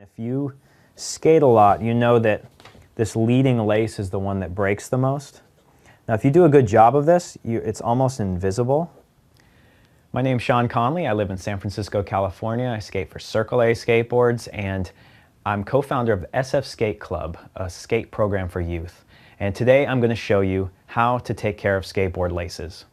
If you skate a lot, you know that this leading lace is the one that breaks the most. Now, if you do a good job of this, it's almost invisible. My name's Shawn Connelly. I live in San Francisco, California. I skate for Circle A Skateboards, and I'm co-founder of the SF Skate Club, a skate program for youth. And today I'm going to show you how to take care of skateboard laces.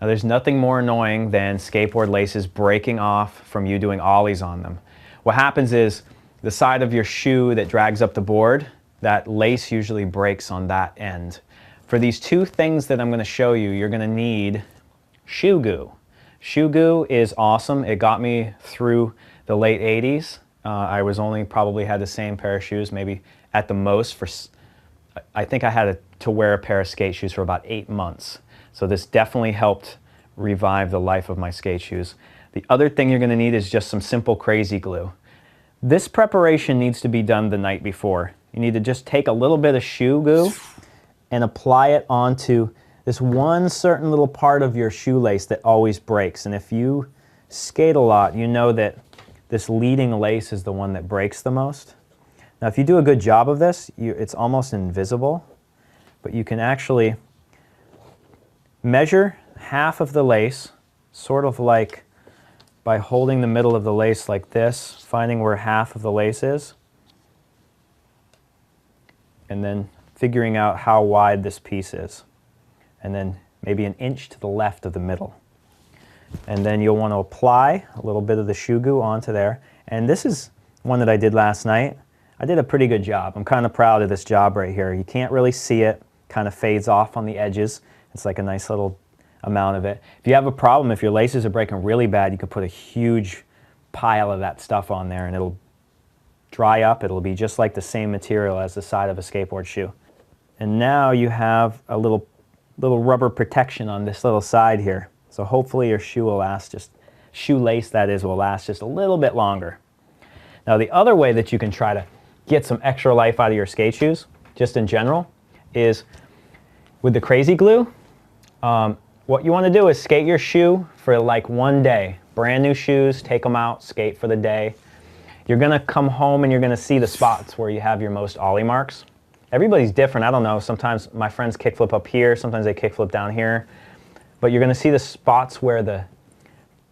Now, there's nothing more annoying than skateboard laces breaking off from you doing ollies on them. What happens is the side of your shoe that drags up the board, that lace usually breaks on that end. For these two things that I'm going to show you, you're going to need Shoe Goo. Shoe Goo is awesome. It got me through the late 80s. I was only probably had the same pair of shoes, maybe at the most for, I think I had to wear a pair of skate shoes for about 8 months. So this definitely helped revive the life of my skate shoes. The other thing you're going to need is just some simple crazy glue. This preparation needs to be done the night before. You need to just take a little bit of Shoe Goo and apply it onto this one certain little part of your shoelace that always breaks. And if you skate a lot, you know that this leading lace is the one that breaks the most. Now, if you do a good job of this, it's almost invisible, but you can actually measure half of the lace, sort of like by holding the middle of the lace like this, finding where half of the lace is, and then figuring out how wide this piece is, and then maybe an inch to the left of the middle. And then you'll want to apply a little bit of the Shoe Goo onto there. And this is one that I did last night. I did a pretty good job. I'm kind of proud of this job right here. You can't really see it, kind of fades off on the edges. It's like a nice little amount of it. If you have a problem, if your laces are breaking really bad, you could put a huge pile of that stuff on there and it'll dry up. It'll be just like the same material as the side of a skateboard shoe. And now you have a little rubber protection on this little side here. So hopefully your shoe will last, shoelace that is, will last just a little bit longer. Now, the other way that you can try to get some extra life out of your skate shoes, just in general, is with the crazy glue. What you want to do is skate your shoe for like one day. Brand new shoes, take them out, skate for the day. You're going to come home and you're going to see the spots where you have your most ollie marks. Everybody's different. I don't know. Sometimes my friends kickflip up here. Sometimes they kickflip down here. But you're going to see the spots where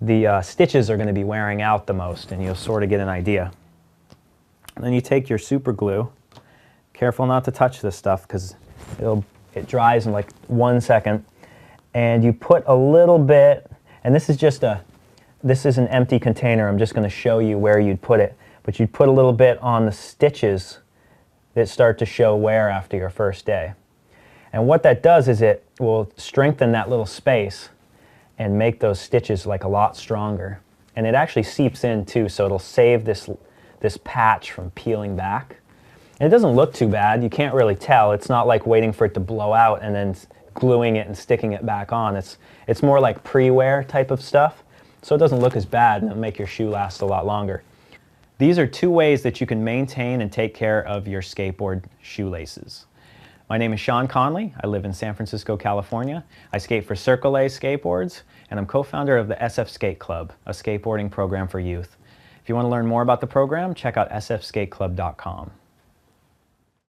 the stitches are going to be wearing out the most, and you'll sort of get an idea. And then you take your super glue. Careful not to touch this stuff because it dries in like 1 second. And you put a little bit, and this is an empty container. I'm just going to show you where you'd put it. But you'd put a little bit on the stitches that start to show wear after your first day. And what that does is it will strengthen that little space and make those stitches like a lot stronger. And it actually seeps in too, so it'll save this patch from peeling back. And it doesn't look too bad. You can't really tell. It's not like waiting for it to blow out and then gluing it and sticking it back on. It's more like pre-wear type of stuff, so it doesn't look as bad and it'll make your shoe last a lot longer. These are two ways that you can maintain and take care of your skateboard shoelaces. My name is Shawn Connelly. I live in San Francisco, California. I skate for Circle A Skateboards, and I'm co-founder of the SF Skate Club, a skateboarding program for youth. If you want to learn more about the program, check out sfskateclub.com.